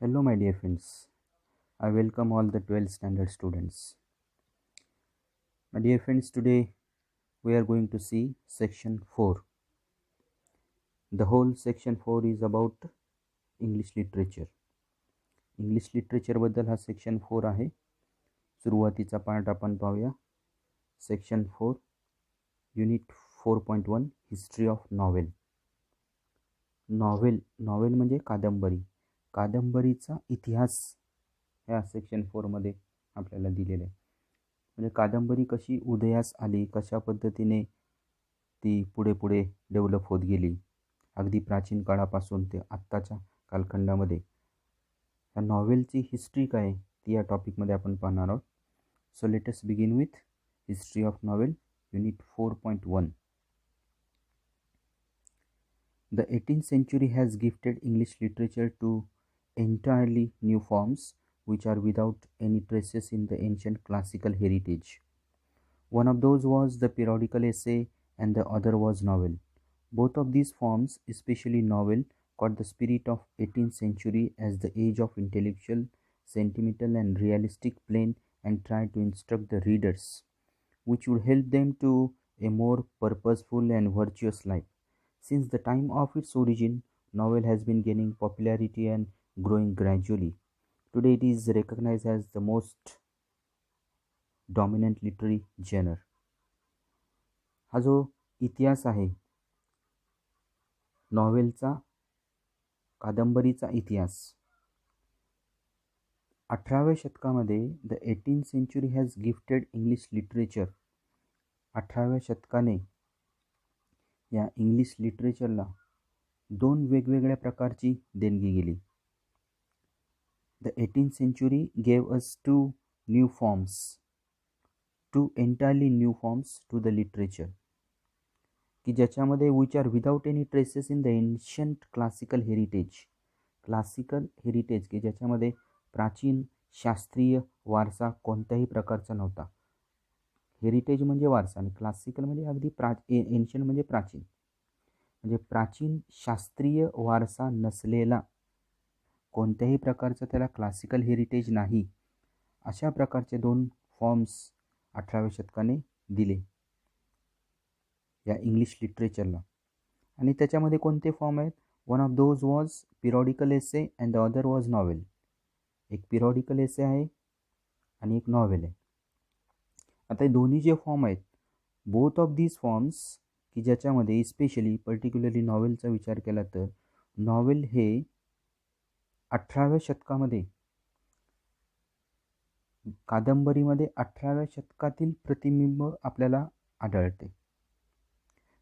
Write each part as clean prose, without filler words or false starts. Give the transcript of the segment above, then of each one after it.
Hello, my dear friends. I welcome all the 12th standard students. My dear friends, today we are going to see section 4. The whole section 4 is about English literature. English लिटरेचरबद्दल हा section 4 आहे. सुरुवातीचा part आपण पाहूया. Section 4 unit 4.1 history of novel. Novel म्हणजे कादंबरी. कादंबरीचा इतिहास ह्या सेक्शन 4मध्ये आपल्याला दिलेला आहे. म्हणजे कादंबरी कशी उदयास आली, कशा पद्धतीने ती पुढे पुढे डेव्हलप होत गेली, अगदी प्राचीन काळापासून ते आत्ताच्या कालखंडामध्ये ह्या नॉवेलची हिस्ट्री काय ती या टॉपिकमध्ये आपण पाहणार आहोत. So let us begin with history of novel unit 4.1. The 18th century has gifted English literature to entirely new forms which are without any traces in the ancient classical heritage. One of those was the periodical essay and the other was novel. Both of these forms, especially novel, caught the spirit of 18th century as the age of intellectual, sentimental and realistic plane and tried to instruct the readers, which would help them to a more purposeful and virtuous life. Since the time of its origin, novel has been gaining popularity and growing gradually. Today it is recognized as the most dominant literary genre. हा जो इतिहास आहे नॉवेलचा, कादंबरीचा इतिहास, 18व्या शतकामध्ये the 18th century has gifted English literature. 18व्या शतकाने या इंग्लिश लिटरेचरला दोन वेगवेगळ्या प्रकारची देणगी गेली. The 18th century gave us two entirely new forms to the literature, की ज्याच्यामध्ये which are without any traces in the ancient classical heritage, की ज्याच्यामध्ये प्राचीन शास्त्रीय वारसा कोणत्याही प्रकारचा नव्हता. हेरिटेज म्हणजे वारसा आणि क्लासिकल म्हणजे अगदी एन्शंट म्हणजे प्राचीन, म्हणजे प्राचीन शास्त्रीय वारसा नसलेला, कोणत्याही प्रकारचं त्याला क्लासिकल हेरिटेज नाही, अशा प्रकारचे दोन फॉर्म्स 18व्या शतकाने दिले या इंग्लिश लिटरेचरला. आणि त्याच्यामध्ये कोणते फॉर्म आहेत? One of those was periodical essay and the other was novel. एक पिरियॉडिकल एसे आहे आणि एक नॉवेल आहे. आता हे दोन्ही जे फॉर्म आहेत, बोथ ऑफ दीज फॉर्म्स, की ज्याच्यामध्ये स्पेशली पर्टिक्युलरली नॉवेलचा विचार केला तर नॉवेल हे 18व्या शतकामध्ये, कादंबरीमध्ये 18व्या शतकातील प्रतिबिंब आपल्याला आढळते.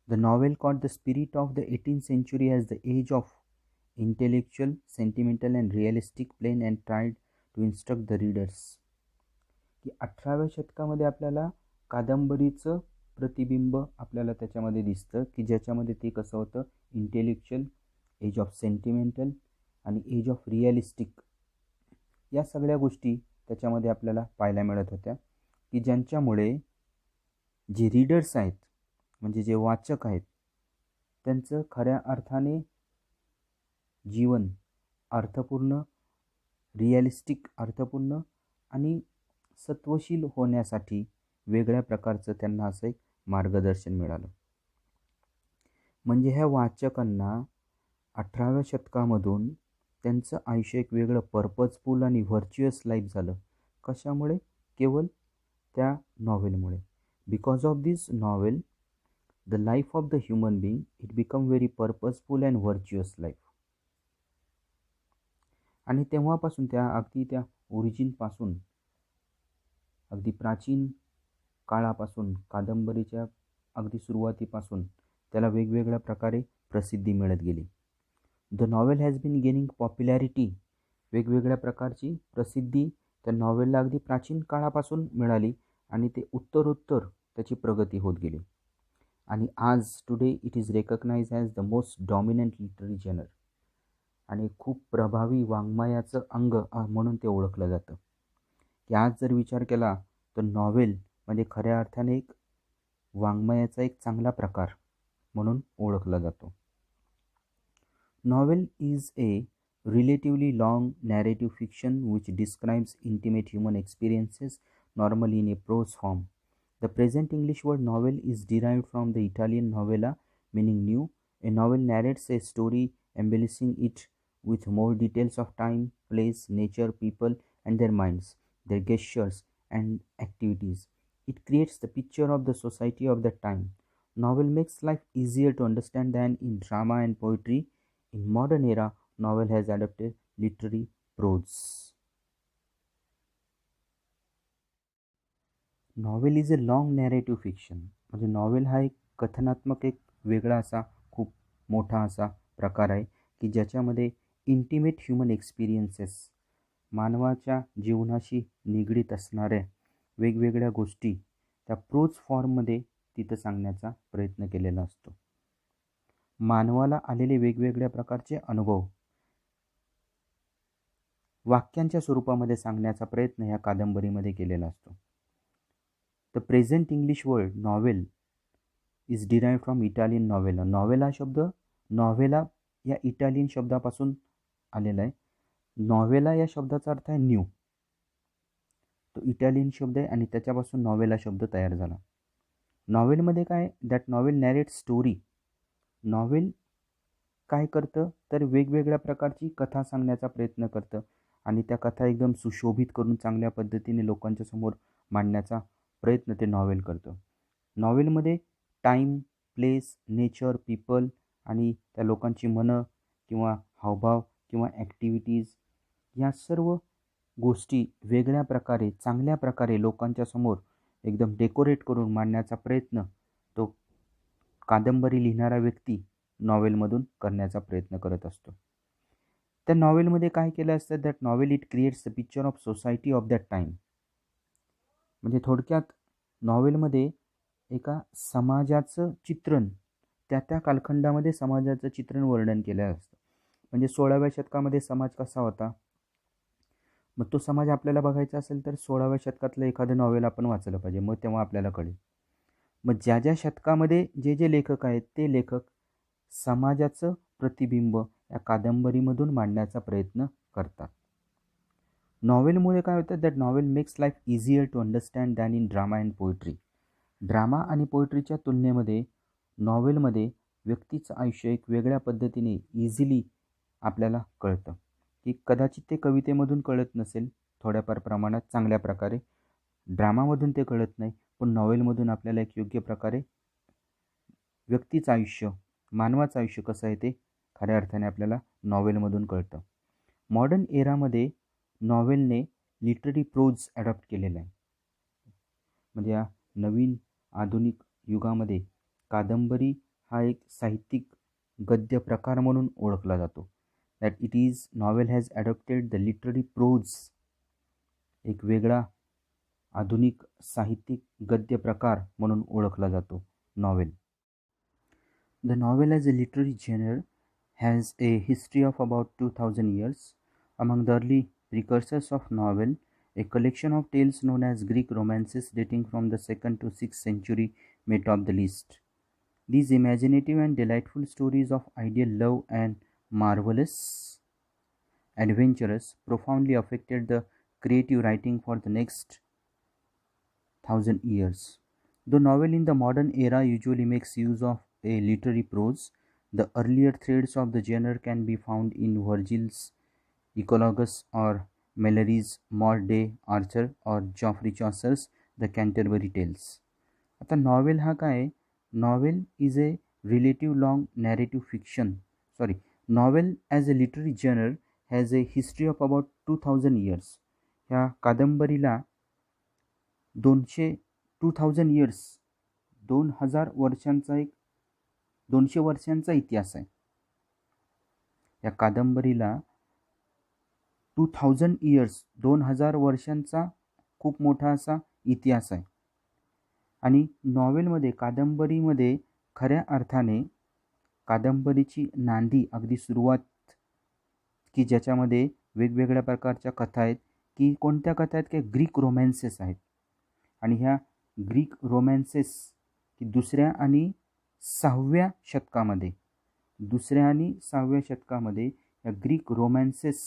The novel caught the spirit of the 18th century as the age of intellectual, sentimental and realistic plain and tried to instruct the readers. की 18व्या शतकामध्ये आपल्याला कादंबरीचं प्रतिबिंब आपल्याला त्याच्यामध्ये दिसतं, की ज्याच्यामध्ये ते कसं होतं, इंटेलेक्च्युअल, एज ऑफ सेंटिमेंटल आणि एज ऑफ रिअलिस्टिक, या सगळ्या गोष्टी त्याच्यामध्ये आपल्याला पाहायला मिळत होत्या, की ज्यांच्यामुळे जे रीडर्स आहेत, म्हणजे जे वाचक आहेत, त्यांचं खऱ्या अर्थाने जीवन अर्थपूर्ण, रिअलिस्टिक, अर्थपूर्ण आणि सत्वशील होण्यासाठी वेगळ्या प्रकारचं त्यांना असं एक मार्गदर्शन मिळालं. म्हणजे ह्या वाचकांना 18व्या शतकामधून त्यांचं आयुष्य एक वेगळं पर्पजफुल आणि व्हर्च्युअस लाईफ झालं. कशामुळे? केवळ त्या नॉवेलमुळे. Because of this novel the life of the human being it become very purposeful and virtuous life. आणि तेव्हापासून त्या ओरिजिनपासून, अगदी प्राचीन काळापासून, कादंबरीच्या अगदी सुरुवातीपासून त्याला वेगवेगळ्या प्रकारे प्रसिद्धी मिळत गेली. The novel has been gaining popularity, वेगवेगळ्या प्रकारची प्रसिद्धी त्या नॉवेलला अगदी प्राचीन काळापासून मिळाली आणि ते उत्तरोत्तर त्याची प्रगती होत गेली. आणि आज today it is recognise as the most dominant literary genre, आणि खूप प्रभावी वाङ्मयाचं अंग म्हणून ते ओळखलं जातं. की आज जर विचार केला तर नॉवेल म्हणजे खऱ्या अर्थाने एक वाङ्मयाचा एक चांगला प्रकार म्हणून ओळखला जातो. Novel is A relatively long narrative fiction which describes intimate human experiences, normally in a prose form. The present English word novel is derived from the Italian novella, meaning new. A novel narrates a story, embellishing it with more details of time, place, nature, people, and their minds, their gestures, and activities. It creates the picture of the society of the time. Novel makes life easier to understand than in drama and poetry. In modern era, novel has adopted literary prose. Novel is a long narrative fiction. म्हणजे novel हा एक कथनात्मक एक वेगळा असा खूप मोठा असा प्रकार आहे की ज्याच्यामध्ये इंटिमेट ह्युमन एक्सपिरियन्सेस, मानवाच्या जीवनाशी निगडीत असणाऱ्या वेगवेगळ्या गोष्टी त्या प्रोज फॉर्ममध्ये तिथं सांगण्याचा प्रयत्न केलेला असतो. मानवाला आलेले वेगवेगळ्या प्रकारचे अनुभव वाक्यांच्या स्वरूपामध्ये सांगण्याचा प्रयत्न ह्या कादंबरीमध्ये केलेला असतो. The present English word novel is derived from Italian novella. Novella शब्द नॉव्हेला या इटालियन शब्दापासून आलेला आहे. नॉव्हेला या शब्दाचा अर्थ आहे न्यू. तो इटालियन शब्द आहे आणि त्याच्यापासून नॉवेला शब्द तयार झाला. नॉवेलमध्ये काय, that novel narrate story. Novel काय करतं तर वेगवेगळ्या प्रकारची कथा सांगण्याचा प्रयत्न करतं आणि त्या कथा एकदम सुशोभित करून चांगल्या पद्धतीने लोकांच्या समोर मांडण्याचा प्रयत्न ते नॉवेल करतं. नॉवेलमध्ये टाईम, प्लेस, नेचर, पीपल आणि त्या लोकांची मनं किंवा हावभाव किंवा ॲक्टिव्हिटीज या सर्व गोष्टी वेगळ्या प्रकारे चांगल्या प्रकारे लोकांच्या समोर एकदम डेकोरेट करून मांडण्याचा प्रयत्न तो कादंबरी लिहिणारा व्यक्ती नॉवेलमधून करण्याचा प्रयत्न करत असतो. त्या नॉवेलमध्ये काय केलं असतं, that novel it creates the picture of society of that time. म्हणजे थोडक्यात नॉवेलमध्ये एका समाजाचं चित्रण, त्या कालखंडामध्ये समाजाचं चित्रण वर्णन केलं असतं. म्हणजे 16व्या शतकामध्ये समाज कसा होता, मग तो समाज आपल्याला बघायचा असेल तर 16व्या शतकातलं एखादं नॉवेल आपण वाचलं पाहिजे, मग तेव्हा आपल्याला कळेल. मग ज्या शतकामध्ये जे लेखक आहेत ते लेखक समाजाचं प्रतिबिंब या कादंबरीमधून मांडण्याचा प्रयत्न करतात. नॉवेलमुळे काय होतं, that novel makes life easier to understand than in drama and poetry. Drama आणि पोएट्रीच्या तुलनेमध्ये नॉवेलमध्ये व्यक्तीचं आयुष्य एक वेगळ्या पद्धतीने इझिली आपल्याला कळतं, की कदाचित ते कवितेमधून कळत नसेल थोड्याफार प्रमाणात चांगल्या प्रकारे, ड्रामामधून ते कळत नाही, पण नॉवेलमधून आपल्याला एक योग्य प्रकारे व्यक्तीचं आयुष्य, मानवाचं आयुष्य कसं आहे ते खऱ्या अर्थाने आपल्याला नॉवेलमधून कळतं. मॉडर्न एरामध्ये नॉवेलने लिटररी प्रोज ॲडॉप्ट केलेलं आहे. म्हणजे या नवीन आधुनिक युगामध्ये कादंबरी हा एक साहित्यिक गद्य प्रकार म्हणून ओळखला जातो. That it is novel has adopted the literary prose. एक वेगळा आधुनिक साहित्यिक गद्य प्रकार म्हणून ओळखला जातो novel. The novel as a literary genre has a history of about 2000 years. Among the early precursors of novel, a collection of tales known as Greek romances dating from the 2nd to 6th century may top the list. These imaginative and delightful stories of ideal love and marvelous adventures profoundly affected the creative writing for the next 1000 years. Though novel in the modern era usually makes use of a literary prose, the earlier threads of the genre can be found in Virgil's Eclogus or Malory's Maud de Archer or Geoffrey Chaucer's The Canterbury Tales. आता novel हा काय, novel is a relative long narrative fiction. Novel as a literary genre has a history of about 2000 years. ह्या कादंबरीला 2000 years 2000 वर्षांचा एक 200 वर्षांचा इतिहास आहे. या कादंबरीला 2000 years 2000 वर्षांचा खूप मोठा असा इतिहास आहे. आणि नॉवेलमध्ये कादंबरीमध्ये खऱ्या अर्थाने कादंबरीची नांदी अगदी सुरुवात, की ज्याच्यामध्ये वेगवेगळ्या प्रकारच्या कथा आहेत, की कोणत्या कथा आहेत की ग्रीक रोमॅन्सेस आहेत. आणि ह्या ग्रीक रोमॅन्सेस की दुसऱ्या आणि 6व्या शतकामध्ये या ग्रीक रोमॅन्सेस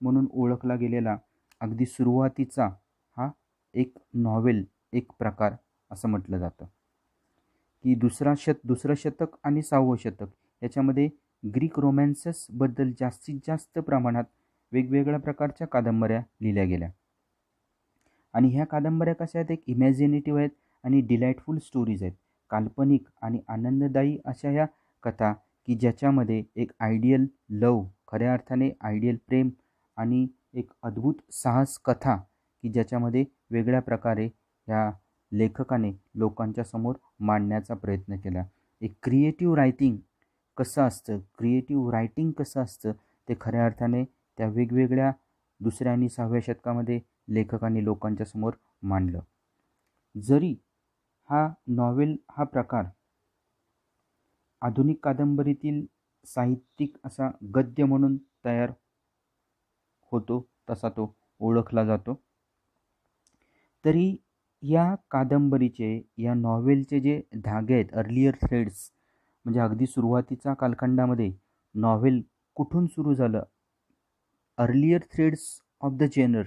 म्हणून ओळखला गेलेला अगदी सुरुवातीचा हा एक नॉवेल, एक प्रकार असं म्हटलं जातं की दुसरं शतक आणि 6वं शतक याच्यामध्ये ग्रीक रोमॅन्सेसबद्दल जास्तीत जास्त प्रमाणात वेगवेगळ्या प्रकारच्या कादंबऱ्या लिहिल्या गेल्या. आणि ह्या कादंबऱ्या कशा आहेत, एक इमॅजिनेटिव्ह आहेत आणि डिलाइटफुल स्टोरीज आहेत. काल्पनिक आणि आनंददायी अशा ह्या कथा की ज्याच्यामध्ये एक आयडियल लव, खऱ्या अर्थाने आयडियल प्रेम आणि एक अद्भुत साहस कथा की ज्याच्यामध्ये वेगळ्या प्रकारे ह्या लेखकाने लोकांच्या समोर मांडण्याचा प्रयत्न केला. एक क्रिएटिव्ह रायटिंग कसं असतं ते खऱ्या अर्थाने त्या वेगवेगळ्या 2ऱ्या आणि 6व्या शतकामध्ये लेखकांनी लोकांच्या समोर मांडलं. जरी हा प्रकार आधुनिक कादंबरीतील साहित्यिक असा गद्य म्हणून तयार होतो, तसा तो ओळखला जातो, तरी या कादंबरीचे, या नॉवेलचे जे धागे आहेत, अर्लियर थ्रेड्स, म्हणजे अगदी सुरुवातीचा कालखंडामध्ये नॉवेल कुठून सुरू झालं, earlier threads of the genre,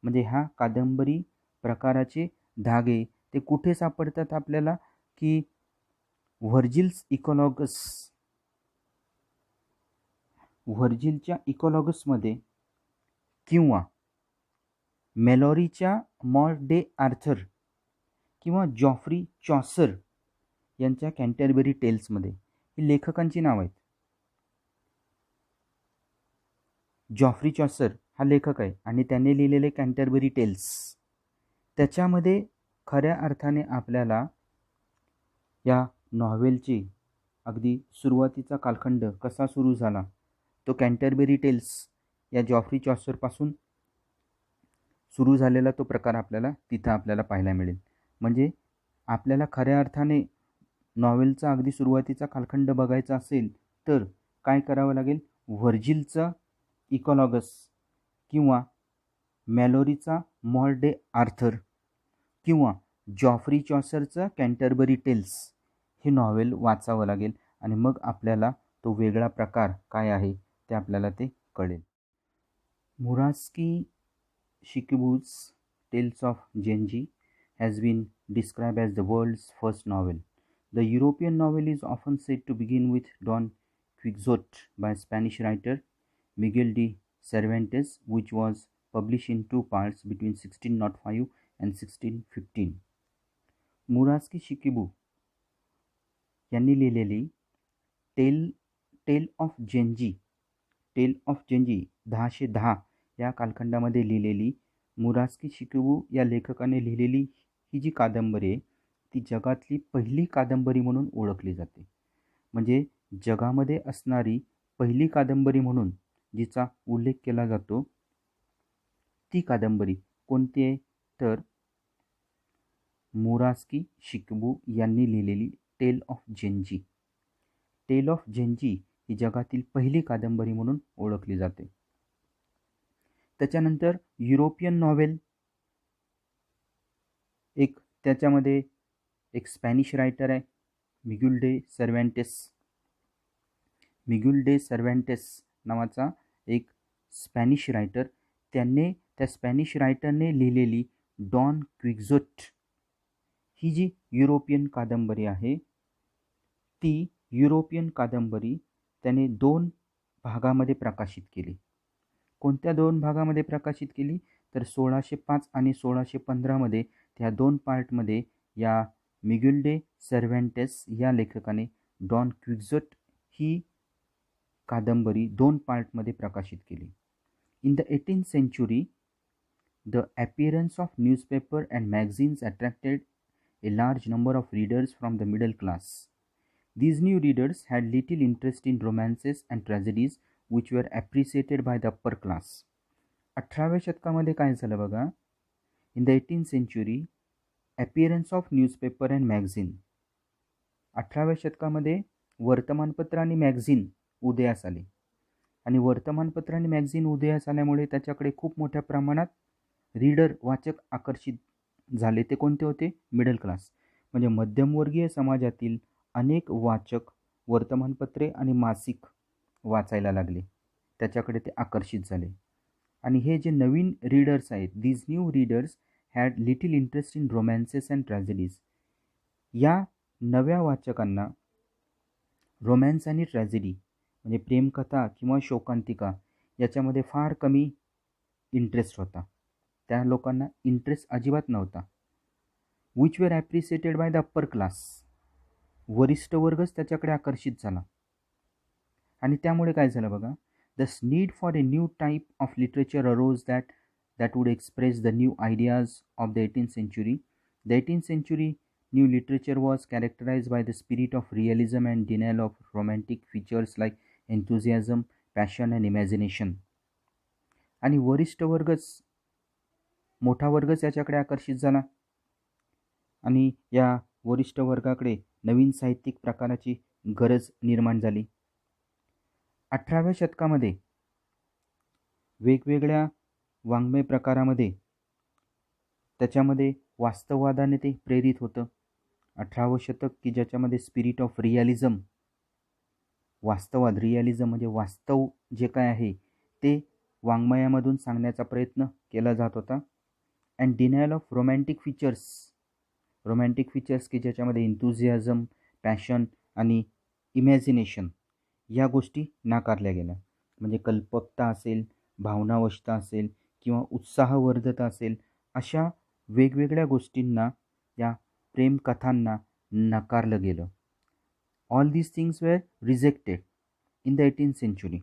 म्हणजे ह्या कादंबरी प्रकाराचे धागे ते कुठे सापडतात आपल्याला, की व्हर्जिलच्या इकॉलॉगसमध्ये किंवा मेलॉरीच्या मॉर्ट डे आर्थर किंवा जॉफ्री चॉसर यांच्या कॅन्टरबरी टेल्समध्ये. ही लेखकांची नाव आहेत. जॉफ्री चॉसर हा लेखक आहे आणि त्याने लिहिलेले कॅन्टरबरी टेल्स, त्याच्यामध्ये खऱ्या अर्थाने आपल्याला या नॉव्हेलची अगदी सुरुवातीचा कालखंड कसा सुरू झाला, तो कॅन्टरबरी टेल्स या जॉफ्री चॉसरपासून सुरू झालेला तो प्रकार आपल्याला पाहायला मिळेल. म्हणजे आपल्याला खऱ्या अर्थाने नॉवेलचा अगदी सुरुवातीचा कालखंड बघायचा असेल तर काय करावं लागेल, व्हर्जिलचं इकॉलॉगस किंवा मॅलोरीचा मॉर्ट डे आर्थर किंवा जॉफ्री चॉसरचं कॅन्टरबरी टेल्स हे नॉवेल वाचावं लागेल आणि मग आपल्याला तो वेगळा प्रकार काय आहे ते आपल्याला ते कळेल. मुरास्की शिकिबू's Tales of Genji has been described as the world's first novel. The European novel is often said to begin with Don Quixote by Spanish writer Miguel de Cervantes, which was published in 2 parts between 1605 and 1615. मुरास्की शिकिबू यांनी लिहिलेली tail of Gen Z 1010 या कालखंडामध्ये लिहिलेली मुरास्की शिकिबू या लेखकाने लिहिलेली ही जी कादंबरी आहे ती जगातली पहिली कादंबरी म्हणून ओळखली जाते. म्हणजे जगामध्ये असणारी पहिली कादंबरी म्हणून जिचा उल्लेख केला जातो ती कादंबरी कोणती आहे, तर मुरास्की शिकिबू यांनी लिहिलेली टेल ऑफ जेंजी ही जगातील पहिली कादंबरी म्हणून ओळखली जाते. त्याच्यानंतर युरोपियन नॉवेल, त्याच्यामध्ये एक स्पॅनिश रायटर आहे मिग्युल डे सर्व्यांटेस नावाचा एक स्पॅनिश रायटर, त्या स्पॅनिश रायटरने लिहिलेली डॉन क्विक्झोट ही जी युरोपियन कादंबरी आहे, ती युरोपियन कादंबरी त्याने 2 भागामध्ये प्रकाशित केली. कोणत्या 2 भागामध्ये प्रकाशित केली, तर 1605 आणि 1615 त्या 2 पार्टमध्ये या मिग्युल डे सर्व्यांटेस या लेखकाने डॉन क्विक्झोट ही कादंबरी 2 पार्टमध्ये प्रकाशित केली. In the 18th century, the appearance of newspaper and magazines attracted a large number of readers from the middle class. These new readers had little interest in romances and tragedies which were appreciated by the upper class. 18व्या शतकामध्ये काय झालं बघा, in the 18th century, appearance of newspaper and magazine. 18व्या शतकामध्ये वर्तमानपत्र आणि magazine उदयास आले आणि वर्तमानपत्र आणि मॅगझिन उदयास आल्यामुळे त्याच्याकडे खूप मोठ्या प्रमाणात वाचक आकर्षित झाले. ते कोणते होते, मिडल क्लास, म्हणजे मध्यमवर्गीय समाजातील अनेक वाचक वर्तमानपत्रे आणि मासिक वाचायला लागले. त्याच्याकडे ते आकर्षित झाले. आणि हे जे नवीन रीडर्स आहेत, these new readers had little interest in romances and tragedies. या नव्या वाचकांना रोमॅन्स आणि ट्रॅजेडी म्हणजे प्रेमकथा किंवा शोकांतिका याच्यामध्ये फार कमी इंटरेस्ट होता. त्या लोकांना इंटरेस्ट अजिबात नव्हता. Which were appreciated by the upper class. वरिष्ठ वर्गच त्याच्याकडे आकर्षित झाला. आणि त्यामुळे काय झालं बघा, the need for a new type of literature arose that would express the new ideas of the 18th century. The 18th century new literature was characterized by the spirit of realism and denial of romantic features like enthusiasm, passion and imagination. आणि वरिष्ठ वर्गच, मोठा वर्गच याच्याकडे आकर्षित झाला. आणि या वरिष्ठ वर्गाकडे नवीन साहित्यिक प्रकाराची गरज निर्माण झाली. 18व्या शतकामध्ये वेगवेगळ्या वाङ्मय प्रकारामध्ये त्याच्यामध्ये वास्तववादाने ते प्रेरित होतं. 18वं शतक की ज्याच्यामध्ये स्पिरिट ऑफ रिअलिझम, वास्तववाद, रिअलिझम म्हणजे वास्तव जे काय आहे ते वाङ्मयामधून सांगण्याचा प्रयत्न केला जात होता. And denial of romantic features की ज्याच्यामध्ये इंथुझियाझम, पॅशन आणि इमॅजिनेशन या गोष्टी नाकारल्या गेल्या. म्हणजे कल्पकता असेल, भावनावशता असेल किंवा उत्साहवर्धता असेल, अशा वेगवेगळ्या गोष्टींना, या प्रेमकथांना नकारलं गेलं. All these things were rejected in the 18th century.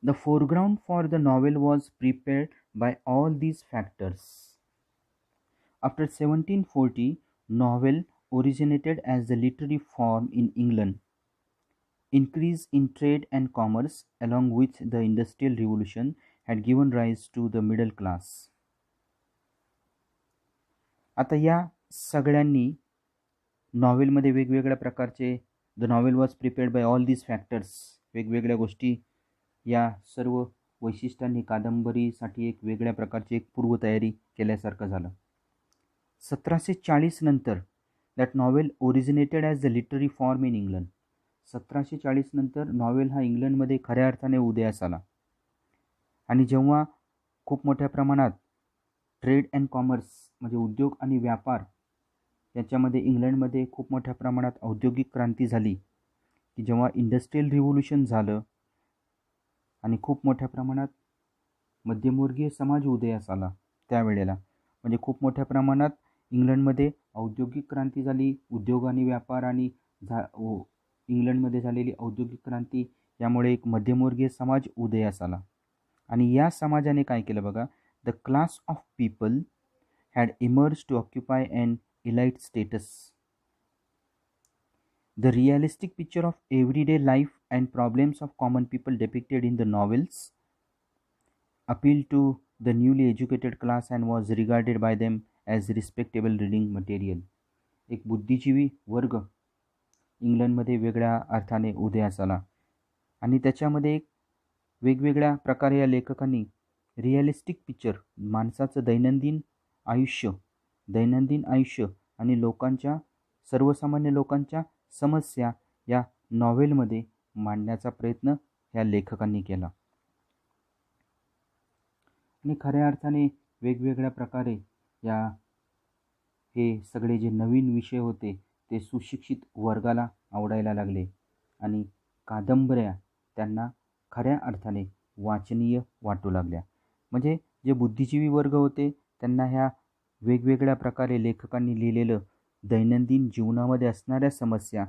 The foreground for the novel was prepared by all these factors. After 1740, novel originated as the literary form in England. Increase in trade and commerce along with the industrial revolution had given rise to the middle class. आता या सगळ्यांनी नॉवेलमध्ये वेगवेगळ्या प्रकारचे, the novel was prepared by all these factors, वेगवेगळ्या गोष्टी, या सर्व वैशिष्ट्यांनी कादंबरीसाठी एक वेगळ्या प्रकारची एक पूर्वतयारी केल्यासारखं झालं. 1740 नंतर that novel originated as the literary form in England. 1740 नंतर नॉवेल हा इंग्लंडमध्ये खऱ्या अर्थाने उदयास आला. आणि जेव्हा खूप मोठ्या प्रमाणात ट्रेड अँड कॉमर्स म्हणजे उद्योग आणि व्यापार याच्यामध्ये इंग्लंडमध्ये खूप मोठ्या प्रमाणात औद्योगिक क्रांती झाली, की जेव्हा इंडस्ट्रियल रिव्होल्यूशन झालं आणि खूप मोठ्या प्रमाणात मध्यमवर्गीय समाज उदयास आला त्यावेळेला, म्हणजे खूप मोठ्या प्रमाणात इंग्लंडमध्ये औद्योगिक क्रांती झाली, उद्योग आणि व्यापार आणि इंग्लंडमध्ये झालेली औद्योगिक क्रांती यामुळे एक मध्यमवर्गीय समाज उदयास आला. आणि या समाजाने काय केलं बघा, the class of people had emerged to occupy an elite status. The realistic picture of everyday life and problems of common people depicted in the novels appealed to the newly educated class and was regarded by them as respectable reading material. एक बुद्धिजीवी वर्ग इंग्लंडमध्ये वेगळ्या अर्थाने उदयास आला आणि त्याच्यामध्ये एक वेगवेगळ्या प्रकारे या लेखकांनी रिअलिस्टिक पिक्चर, माणसाचं दैनंदिन आयुष्य आणि लोकांच्या, सर्वसामान्य लोकांच्या समस्या या नॉव्हेलमध्ये मांडण्याचा प्रयत्न ह्या लेखकांनी केला. आणि खऱ्या अर्थाने वेगवेगळ्या प्रकारे हे सगळे जे नवीन विषय होते ते सुशिक्षित वर्गाला आवडायला लागले आणि कादंबऱ्या त्यांना खऱ्या अर्थाने वाचनीय वाटू लागल्या. म्हणजे जे बुद्धिजीवी वर्ग होते त्यांना ह्या वेगवेगळ्या प्रकारे लेखकांनी लिहिलेलं दैनंदिन जीवनामध्ये असणाऱ्या समस्या,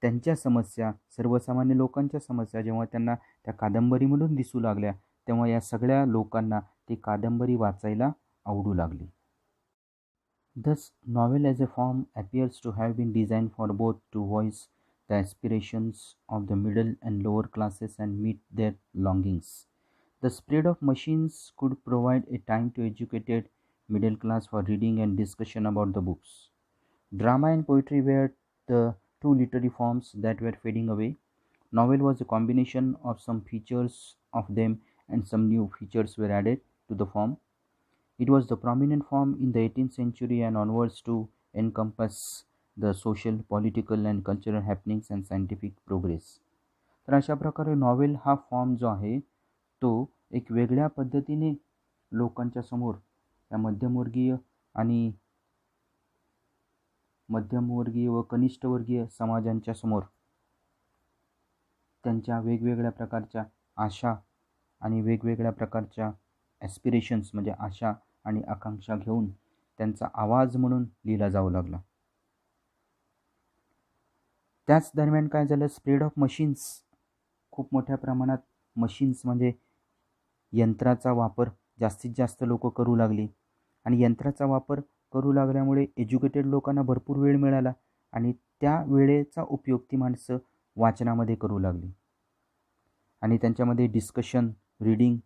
त्यांच्या समस्या, सर्वसामान्य लोकांच्या समस्या जेव्हा त्यांना त्या कादंबरीमधून दिसू लागल्या तेव्हा या सगळ्या लोकांना ती कादंबरी वाचायला आवडू लागली. Thus, novel as a form appears to have been designed for both to voice the aspirations of the middle and lower classes and meet their longings. The spread of machines could provide a time to educated middle class for reading and discussion about the books. Drama and poetry were the two literary forms that were fading away. Novel was a combination of some features of them and some new features were added to the form. It was the prominent form in the 18th century and onwards to encompass the social, political and cultural happenings and scientific progress. तर अशा प्रकारे novel हा form जो आहे तो एक वेगळ्या पद्धतीने लोकांच्या समोर, या मध्यमवर्गीय व कनिष्ठवर्गीय समाजांच्या समोर त्यांच्या वेगवेगळ्या प्रकारच्या आशा आणि वेगवेगळ्या प्रकारच्या ॲस्पिरेशन्स म्हणजे आशा आणि आकांक्षा घेऊन त्यांचा आवाज म्हणून लिहिला जाऊ लागला. त्याच दरम्यान काय झालं, स्प्रेड ऑफ मशीन्स, खूप मोठ्या प्रमाणात मशीन्स म्हणजे यंत्राचा वापर जास्तीत जास्त लोक करू लागली आणि यंत्राचा वापर करू लागल्यामुळे एज्युकेटेड लोकांना भरपूर वेळ मिळाला आणि त्या वेळेचा उपयोग ती माणसं वाचनामध्ये करू लागली आणि त्यांच्यामध्ये डिस्कशन, रीडिंग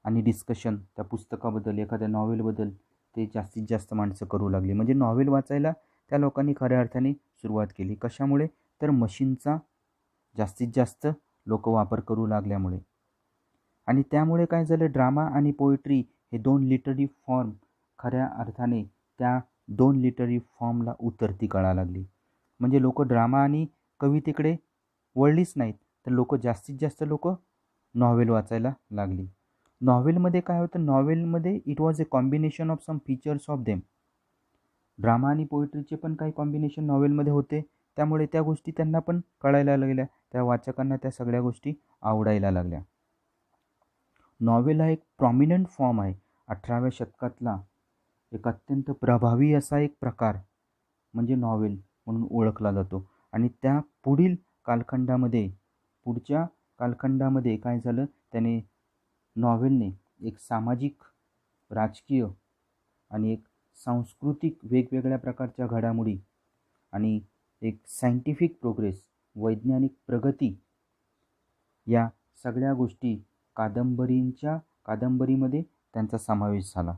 आणि डिस्कशन त्या पुस्तकाबद्दल, एखाद्या नॉवेलबद्दल ते जास्तीत जास्त माणसं करू लागली. म्हणजे नॉवेल वाचायला त्या लोकांनी खऱ्या अर्थाने सुरुवात केली. कशामुळे? तर मशीनचा जास्तीत जास्त लोक वापर करू लागल्यामुळे. आणि त्यामुळे काय झालं, ड्रामा आणि पोएट्री हे 2 लिटररी फॉर्म खऱ्या अर्थाने त्या 2 लिटररी फॉर्मला उतरती कळा लागली. म्हणजे लोक ड्रामा आणि कवितेकडे वळलीच नाहीत, तर लोक जास्तीत जास्त लोक नॉवेल वाचायला लागली. नॉवेलमध्ये काय होतं, नॉवेलमध्ये it was a combination of some features of them. Drama आणि पोएट्रीचे पण काही कॉम्बिनेशन नॉवेलमध्ये होते, त्यामुळे त्या गोष्टी त्यांना पण कळायला लागल्या, त्या वाचकांना त्या सगळ्या गोष्टी आवडायला लागल्या. नॉवेल हा एक प्रॉमिनंट फॉर्म आहे. 18व्या शतकातला एक अत्यंत प्रभावी असा एक प्रकार म्हणजे नॉवेल म्हणून ओळखला जातो. आणि त्या पुढच्या कालखंडामध्ये काय झालं, त्याने नॉवेलने एक सामाजिक, राजकीय आणि एक सांस्कृतिक वेगवेगळ्या प्रकारच्या घडामोडी आणि एक सायंटिफिक प्रोग्रेस, वैज्ञानिक प्रगती, या सगळ्या गोष्टी कादंबरीमध्ये त्यांचा समावेश झाला.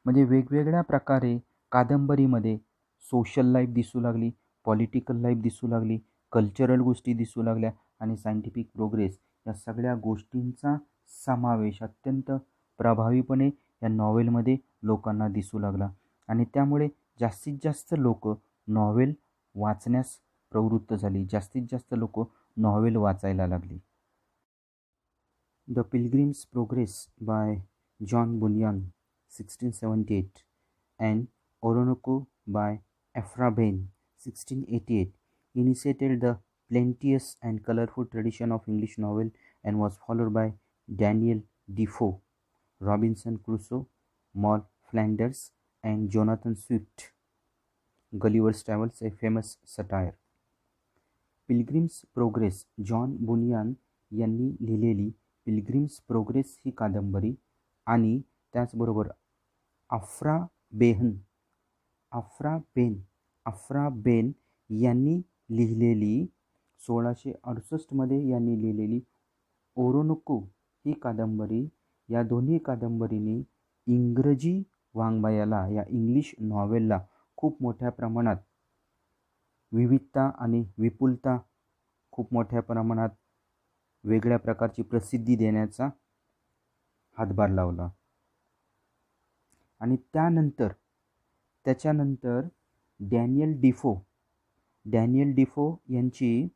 म्हणजे वेगवेगळ्या प्रकारे कादंबरीमध्ये सोशल लाईफ दिसू लागली, पॉलिटिकल लाईफ दिसू लागली, कल्चरल गोष्टी दिसू लागल्या आणि सायंटिफिक प्रोग्रेस या सगळ्या गोष्टींचा समावेश अत्यंत प्रभावीपणे या नॉवेलमध्ये लोकांना दिसू लागला. आणि त्यामुळे जास्तीत जास्त लोक नॉवेल वाचण्यास प्रवृत्त झाली, जास्तीत जास्त लोक नॉवेल वाचायला लागली. The pilgrim's progress by John Bunyan 1678 and Orinoco by Ephra Bayne 1688 initiated the plenteous and colorful tradition of English novel and was followed by Daniel Defoe, Robinson Crusoe, Moll Flanders and Jonathan Swift. Gulliver's Travels, a famous satire. Pilgrim's progress, John Bunyan यांनी लिहिलेली pilgrims progress ही कादंबरी आणि त्याचबरोबर अफ्रा बेन यांनी लिहिलेली 1668 यांनी लिहिलेली ओरोनोको ही कादंबरी, या दोन्ही कादंबरींनी इंग्रजी वाङ्मयाला, या इंग्लिश नॉवेलला खूप मोठ्या प्रमाणात विविधता आणि विपुलता, खूप मोठ्या प्रमाणात वेगळ्या प्रकारची प्रसिद्धी देण्याचा हातभार लावला. आणि त्याच्यानंतर डॅनियल डिफो यांची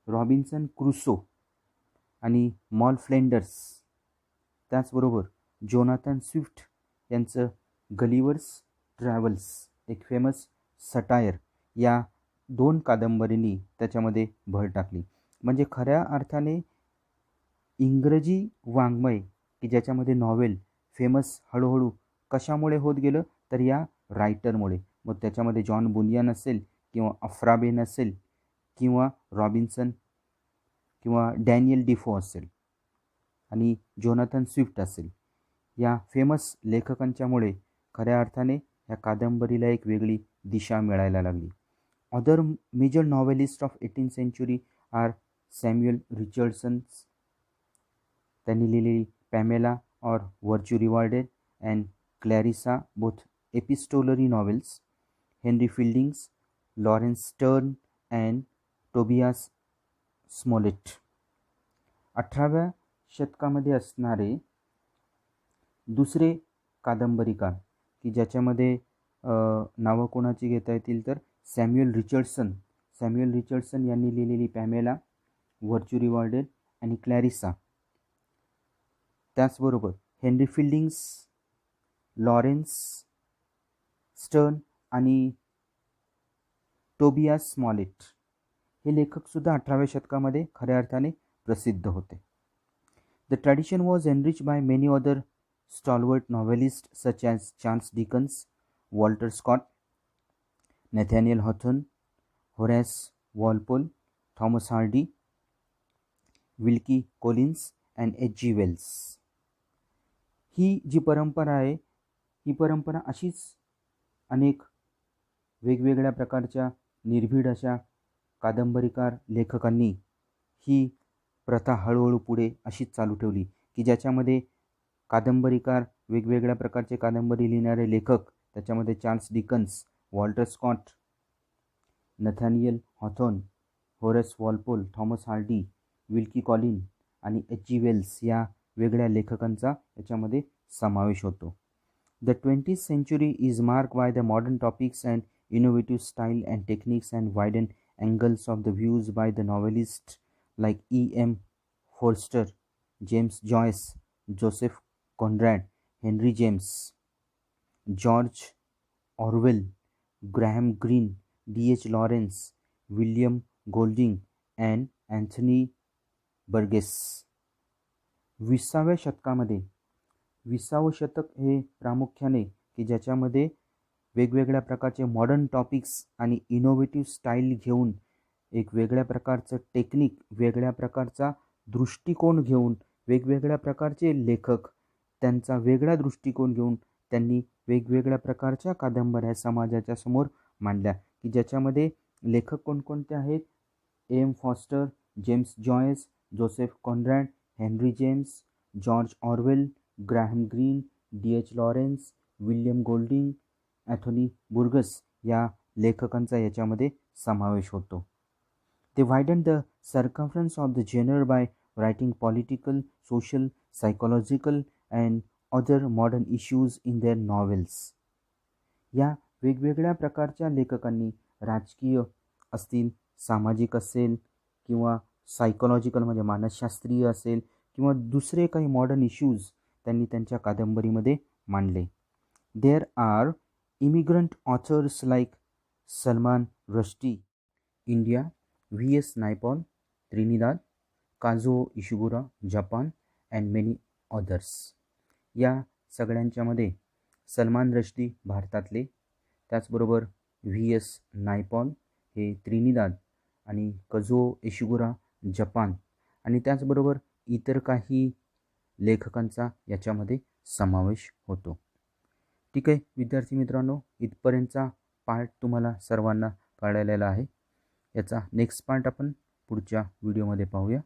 रॉबिन्सन क्रुसो आणि मॉल फ्लेंडर्स, त्याचबरोबर जोनाथन स्विफ्ट यांचं गलिवर्स ट्रॅव्हल्स, एक फेमस सटायर, या 2 कादंबरींनी त्याच्यामध्ये भर टाकली. म्हणजे खऱ्या अर्थाने इंग्रजी वाङ्मय की ज्याच्यामध्ये नॉवेल फेमस हळूहळू कशामुळे होत गेलं, तर या रायटरमुळे. मग त्याच्यामध्ये जॉन बुनियन असेल किंवा अफ्रा बेन असेल किंवा रॉबिन्सन किंवा डॅनियल डिफो असेल आणि जोनाथन स्विफ्ट असेल, या फेमस लेखकांच्यामुळे खऱ्या अर्थाने या कादंबरीला एक वेगळी दिशा मिळायला लागली. Other major novelists of 18th century are Samuel Richardson's, त्यांनी लिहिलेली Pamela or virtue rewarded and Clarissa, both epistolary novels, Henry Fielding's, Laurence Sterne and Tobias Smollett. 18व्या शतकामध्ये असणारे दुसरे कादंबरीकार की ज्याच्यामध्ये नावं कोणाची घेता येतील, तर सॅम्युएल रिचर्डसन यांनी लिहिलेली पॅमेला व्हर्च्यू रिवॉर्डेड आणि क्लॅरिसा. त्याचबरोबर हेनरी फिल्डिंग्स, लॉरेन्स स्टर्न आणि टोबियास स्मॉलेट हे लेखकसुद्धा 18व्या शतकामध्ये खऱ्या अर्थाने प्रसिद्ध होते. The tradition was enriched by many other stalwart novelists such as Charles Dickens, Walter Scott, Nathaniel Hawthorne, Horace Walpole, Thomas Hardy, Wilkie Collins and H.G. Wells. ही जी परंपरा आहे, ही परंपरा अशीच अनेक वेगवेगळ्या प्रकारच्या निर्भीड अशा कादंबरीकार लेखकांनी ही प्रथा हळूहळू पुढे अशीच चालू ठेवली, की ज्याच्यामध्ये कादंबरीकार, वेगवेगळ्या प्रकारचे कादंबरी लिहिणारे लेखक, त्याच्यामध्ये Charles Dickens, Walter Scott, Nathaniel Hawthorne, Horace Walpole, Thomas Hardy, Wilkie Collin आणि H.G. वेल्स या वेगळ्या लेखकांचा याच्यामध्ये समावेश होतो. The 20th century is marked by the modern topics and innovative style and techniques and widened angles of the views by the novelists like E.M. Forster, James Joyce, Joseph Conrad, Henry James, George Orwell, Graham Greene, D.H. Lawrence, William Golding and Anthony Burgess. 20व्या शतकामध्ये, 20वं शतक हे प्रामुख्याने की ज्याच्यामध्ये वेगवेगळ्या प्रकारचे modern topics आणि innovative style घेऊन, एक वेगळ्या प्रकारचं टेक्निक, वेगळ्या प्रकारचा दृष्टिकोन घेऊन, वेगवेगळ्या प्रकारचे लेखक त्यांचा वेगळा दृष्टिकोन घेऊन त्यांनी वेगवेगळ्या प्रकारच्या कादंबऱ्या समाजाच्या समोर मांडल्या, की ज्याच्यामध्ये लेखक कोणकोणते आहेत? M Forster, James Joyce, Joseph Conrad, Henry James, George Orwell, Graham Greene, D.H. Lawrence, William Golding, Anthony Burgess या लेखकांचा याच्यामध्ये समावेश होतो. They widened the circumference of the genre by writing political, social, psychological and other modern issues in their novels. या वेगवेगळ्या प्रकारच्या लेखकांनी राजकीय असतील, सामाजिक असेल किंवा सायकोलॉजिकल म्हणजे मानसशास्त्रीय असेल किंवा दुसरे काही मॉडर्न इश्यूज त्यांनी त्यांच्या कादंबरीमध्ये मांडले. There are immigrant authors like Salman Rushdie, India, V.S. Naipaul, Trinidad, Kazuo Ishiguro, Japan and many others. या सगळ्यांच्यामध्ये सलमान रश्दी भारतातले, त्याचबरोबर V.S. नायपॉल हे त्रिनिदाद आणि काझुओ इशिगुरा जपान आणि त्याचबरोबर इतर काही लेखकांचा याच्यामध्ये समावेश होतो. ठीक आहे विद्यार्थी मित्रांनो, इथपर्यंतचा पार्ट तुम्हाला सर्वांना कळलेला आहे. याचा नेक्स्ट पार्ट आपण पुढच्या व्हिडिओमध्ये पाहूया.